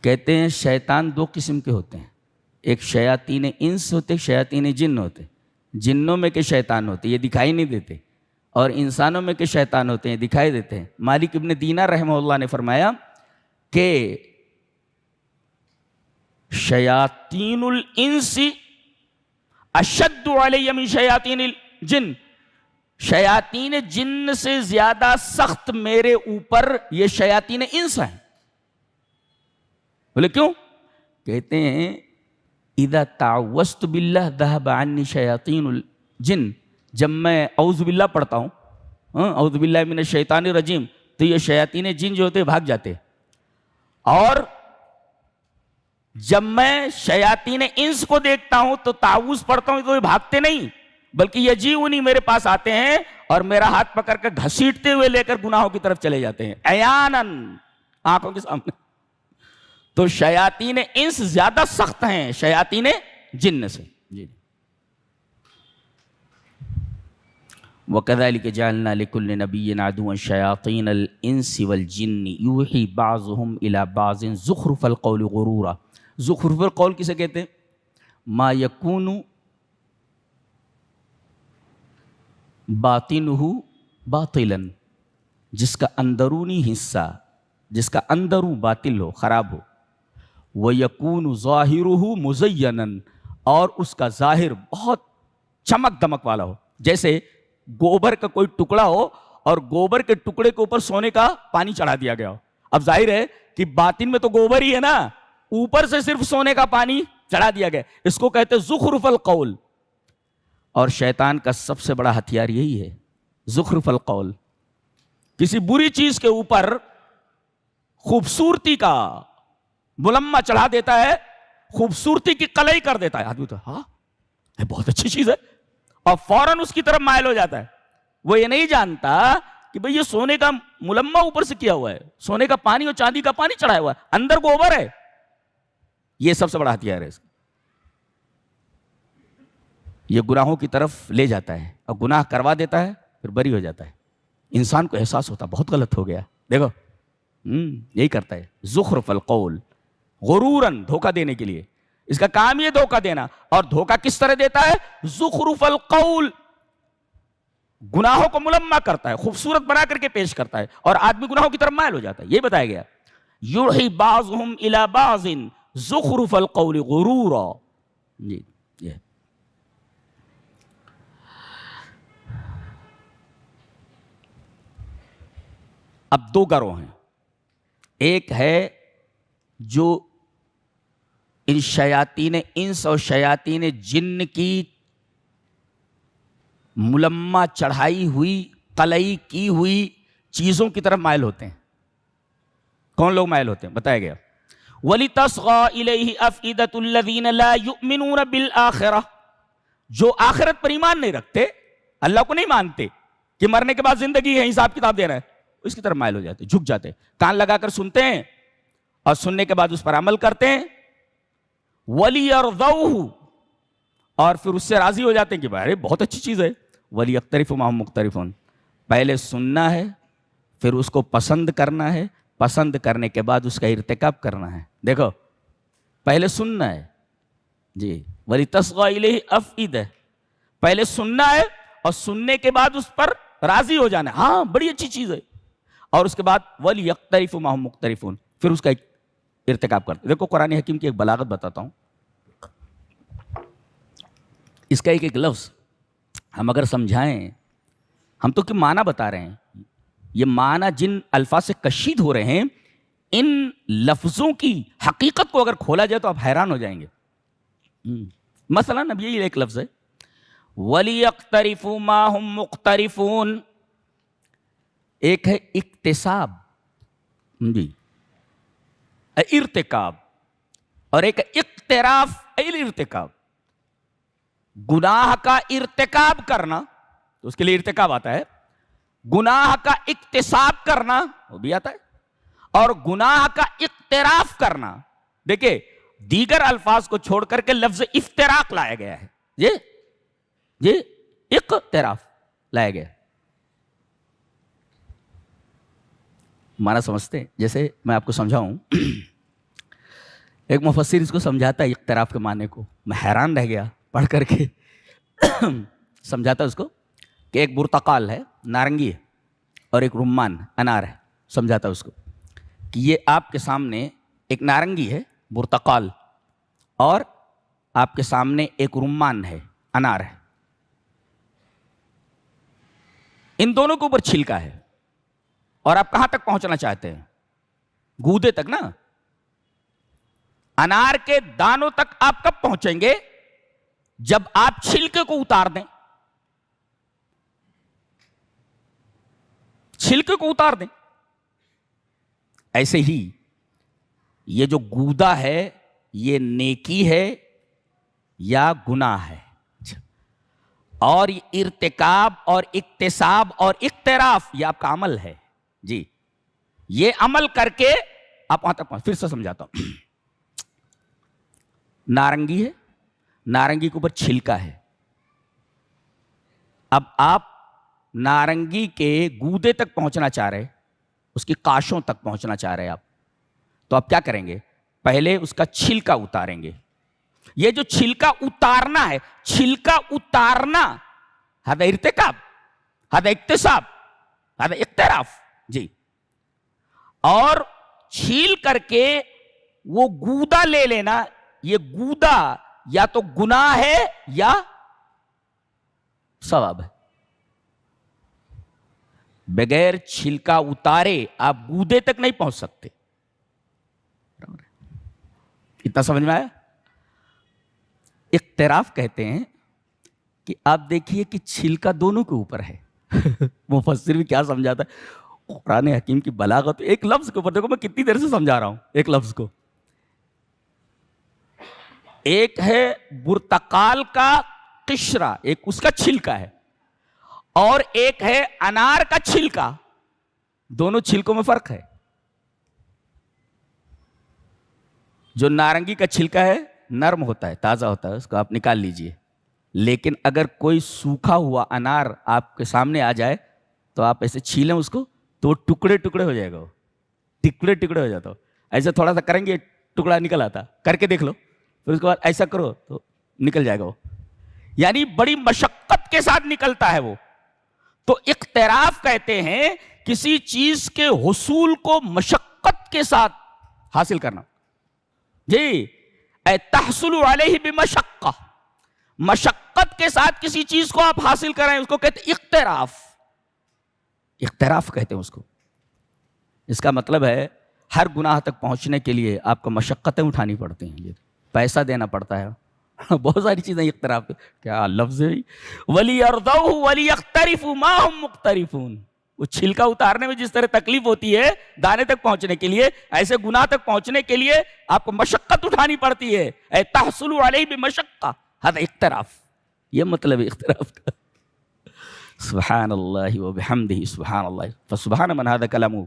کہتے ہیں شیطان دو قسم کے ہوتے ہیں، ایک شیاطین انس ہوتے، ایک شیاطین جن ہوتے۔ جنوں میں کے شیطان ہوتے، یہ دکھائی نہیں دیتے، اور انسانوں میں کے شیطان ہوتے ہیں، دکھائی دیتے ہیں۔ مالک ابن دینار رحمہ اللہ نے فرمایا کہ شیاطین الانس اشد علی من شیاطین الجن، شیاطین جن سے زیادہ سخت میرے اوپر یہ شیاطین انس ہیں۔ بولے کیوں؟ کہتے ہیں اذا تعوذت باللہ ذهب عنی شیاطین الجن، جب میں اعوذ باللہ پڑھتا ہوں، اعوذ باللہ من الشیطان الرجیم، تو یہ شیاطین جن جو ہوتے بھاگ جاتے، اور جب میں شیاطین انس کو دیکھتا ہوں تو تعوذ پڑھتا ہوں تو یہ بھاگتے نہیں، بلکہ یجیئونی، میرے پاس آتے ہیں اور میرا ہاتھ پکڑ کر گھسیٹتے ہوئے لے کر گناہوں کی طرف چلے جاتے ہیں، عیاناً، آنکھوں کے سامنے۔ تو شیاطین انس زیادہ سخت ہیں شیاطین جن سے۔ جی وَكَذَلِكَ جَعَلْنَا لِكُلِّ نَبِيٍّ عَدُوًّا شَيَاطِينَ الْإِنسِ وَالْجِنِّ يُوحِي بَعْضُهُمْ إِلَى بَعْضٍ زُخْرُفَ الْقَوْلِ غُرُورًا۔ زخرف القول کسے کہتے ہیں؟ ما یکون باطنہ باطلا، جس کا اندرونی حصہ، جس کا اندروں باطل ہو، خراب ہو، وَيَكُونُ ظَاهِرُهُ مُزَيَّنًا، اور اس کا ظاہر بہت چمک دمک والا ہو۔ جیسے گوبر کا کوئی ٹکڑا ہو اور گوبر کے ٹکڑے کے اوپر سونے کا پانی چڑھا دیا گیا ہو، اب ظاہر ہے کہ باطن میں تو گوبر ہی ہے نا، اوپر سے صرف سونے کا پانی چڑھا دیا گیا، اس کو کہتے زخرف القول۔ اور شیطان کا سب سے بڑا ہتھیار یہی ہے، زخرف القول۔ کسی بری چیز کے اوپر خوبصورتی کا ملمہ چڑھا دیتا ہے، خوبصورتی کی قلعی کر دیتا ہے، آدمی تو ہاں یہ بہت اچھی چیز ہے، اور فوراً اس کی طرف مائل ہو جاتا ہے۔ وہ یہ نہیں جانتا کہ بھئی یہ سونے کا ملمہ اوپر سے کیا ہوا ہے، سونے کا پانی اور چاندی کا پانی چڑھایا ہوا ہے، اندر گوبر ہے۔ یہ سب سے بڑا ہتھیار ہے اس کا، یہ گناہوں کی طرف لے جاتا ہے اور گناہ کروا دیتا ہے، پھر بری ہو جاتا ہے۔ انسان کو احساس ہوتا بہت غلط ہو گیا، دیکھو یہی کرتا ہے، زخرف القول، غروراً، دھوکہ دینے کے لیے۔ اس کا کام یہ دھوکہ دینا، اور دھوکہ کس طرح دیتا ہے؟ زخرف القول، گناہوں کو ملمہ کرتا ہے، خوبصورت بنا کر کے پیش کرتا ہے، اور آدمی گناہوں کی طرف مائل ہو جاتا ہے۔ یہ بتایا گیا یوحی بعضهم الی بعض زخرف القول غرورا۔ جی یہ اب دو گروہ ہیں، ایک ہے جو ان شیاطین انس اور شیاطین جن کی ملمہ چڑھائی ہوئی، قلعی کی ہوئی چیزوں کی طرف مائل ہوتے ہیں۔ کون لوگ مائل ہوتے ہیں؟ بتایا گیا وَلِتَصْغَى إِلَيْهِ أَفْئِدَةُ الَّذِينَ لَا يُؤْمِنُونَ بِالْآخِرَةِ، جو آخرت پر ایمان نہیں رکھتے، اللہ کو نہیں مانتے کہ مرنے کے بعد زندگی ہے، حساب کتاب دے رہا ہے، اس کی طرف مائل ہو جاتے، جھک جاتے، کان لگا کر سنتے ہیں اور سننے کے بعد اس پر عمل کرتے ہیں، وَلِيَرْضَوْهُ، اور پھر اس سے راضی ہو جاتے ہیں کہ بھائی بہت اچھی چیز ہے، وَلِيَقْتَرِفُوا مَا هُمْ مُقْتَرِفُونَ، پہلے سننا ہے، پھر اس کو پسند کرنا ہے، پسند کرنے کے بعد اس کا ارتکاب کرنا ہے۔ دیکھو پہلے سننا ہے، جی وَلِتَصْغَى إِلَيْهِ أَفْئِدَةٌ، پہلے سننا ہے اور سننے کے بعد اس پر راضی ہو جانا ہے، ہاں بڑی اچھی چیز ہے، اور اس کے بعد وَلِيَقْتَرِفُوا مَا هُمْ مُقْتَرِفُونَ، پھر اس کا ارتکاب کرتے۔ دیکھو قرآن حکیم کی ایک بلاغت بتاتا ہوں، اس کا ایک لفظ ہم اگر سمجھائیں، ہم تو کہ معنی بتا رہے ہیں، یہ معنی جن الفاظ سے کشید ہو رہے ہیں، ان لفظوں کی حقیقت کو اگر کھولا جائے تو آپ حیران ہو جائیں گے۔ مثلا اب یہ ایک لفظ ہے وَلِيَقْتَرِفُوا مَا هُمْ مُقْتَرِفُونَ، ایک ہے اکتساب، جی ارتکاب، اور ایک اقتراف الارتکاب، گناہ کا ارتکاب کرنا تو اس کے لیے ارتکاب آتا ہے، گناہ کا اکتساب کرنا وہ بھی آتا ہے، اور گناہ کا اقتراف کرنا، دیکھیں دیگر الفاظ کو چھوڑ کر کے لفظ افتراق لایا گیا ہے، یہ اقتراف لایا گیا ہے۔ معنی سمجھتے ہیں؟ جیسے میں آپ کو سمجھاؤں، ایک مفسر اس کو سمجھاتا ہے اقتراف کے معنی کو، میں حیران رہ گیا پڑھ کر کے سمجھاتا ہے اس کو کہ ایک برتقال ہے، نارنگی ہے، اور ایک رمان انار ہے. سمجھاتا ہے اس کو کہ یہ آپ کے سامنے ایک نارنگی ہے برتقال، اور آپ کے سامنے ایک رمان ہے انار ہے. ان دونوں کے اوپر چھلکا ہے، اور آپ کہاں تک پہنچنا چاہتے ہیں؟ گودے تک نا. انار کے دانوں تک آپ کب پہنچیں گے؟ جب آپ چھلکے کو اتار دیں. چھلکے کو اتار دیں. ایسے ہی یہ جو گودا ہے یہ نیکی ہے یا گناہ ہے؟ اور ارتکاب اور اکتساب اور اقتراف یہ آپ کا عمل ہے. جی یہ عمل کر کے آپ وہاں تک پھر سے سمجھاتا ہوں. نارنگی ہے، نارنگی کے اوپر چھلکا ہے. اب آپ نارنگی کے گودے تک پہنچنا چاہ رہے، اس کی کاشوں تک پہنچنا چاہ رہے آپ، تو آپ کیا کریں گے؟ پہلے اس کا چھلکا اتاریں گے. یہ جو چھلکا اتارنا ہے، چھلکا اتارنا ہذا ارتکاب، ہذا اکتساب، ہذا اقتراف. جی اور چھیل کر کے وہ گودا لے لینا، یہ گودا یا تو گناہ ہے یا ثواب ہے. بغیر چھلکا اتارے آپ گودے تک نہیں پہنچ سکتے. اتنا سمجھ میں آیا؟ اقتراف کہتے ہیں کہ آپ دیکھیے کہ چھلکا دونوں کے اوپر ہے. مفسر بھی کیا سمجھاتا ہے، قرآن حکیم کی بلاغت. ایک لفظ کے اوپر دیکھو میں کتنی دیر سے سمجھا رہا ہوں ایک لفظ کو. ایک ہے برتقال کا قشرہ، ایک اس کا چھلکا ہے، اور ایک ہے انار کا چھلکا. دونوں چھلکوں میں فرق ہے. جو نارنگی کا چھلکا ہے نرم ہوتا ہے، تازہ ہوتا ہے، اس کو آپ نکال لیجئے. لیکن اگر کوئی سوکھا ہوا انار آپ کے سامنے آ جائے تو آپ ایسے چھیلیں اس کو تو وہ ٹکڑے ٹکڑے ہو جائے گا، وہ ٹکڑے ٹکڑے ہو جاتا. ایسے تھوڑا سا کریں گے ٹکڑا نکل آتا. کر کے دیکھ لو، پھر اس کے بعد ایسا کرو تو نکل جائے گا وہ. یعنی بڑی مشقت کے ساتھ نکلتا ہے وہ. تو اقتراف کہتے ہیں کسی چیز کے حصول کو مشقت کے ساتھ حاصل کرنا. جی تحصل علیہ بمشقہ، مشقت کے ساتھ کسی چیز کو آپ حاصل کریں اس کو کہتے ہیں اقتراف. اقتراف کہتے ہیں اس کو. اس کا مطلب ہے ہر گناہ تک پہنچنے کے لیے آپ کو مشقتیں اٹھانی پڑتی ہیں، پیسہ دینا پڑتا ہے، بہت ساری چیزیں. اقتراف کیا لفظ ہے. وَلِيَرْضَوْهُ وَلِيَقْتَرِفُوا مَا هُمْ مُقْتَرِفُونَ. وہ چھلکا اتارنے میں جس طرح تکلیف ہوتی ہے دانے تک پہنچنے کے لیے، ایسے گناہ تک پہنچنے کے لیے آپ کو مشقت اٹھانی پڑتی ہے. اے تحصل علیہ بمشقہ ہذا اقتراف. یہ مطلب ہے اقتراف کا. سبحان اللہ و بحمدہ، سبحان اللہ، فسبحان من ھذا کلامہ.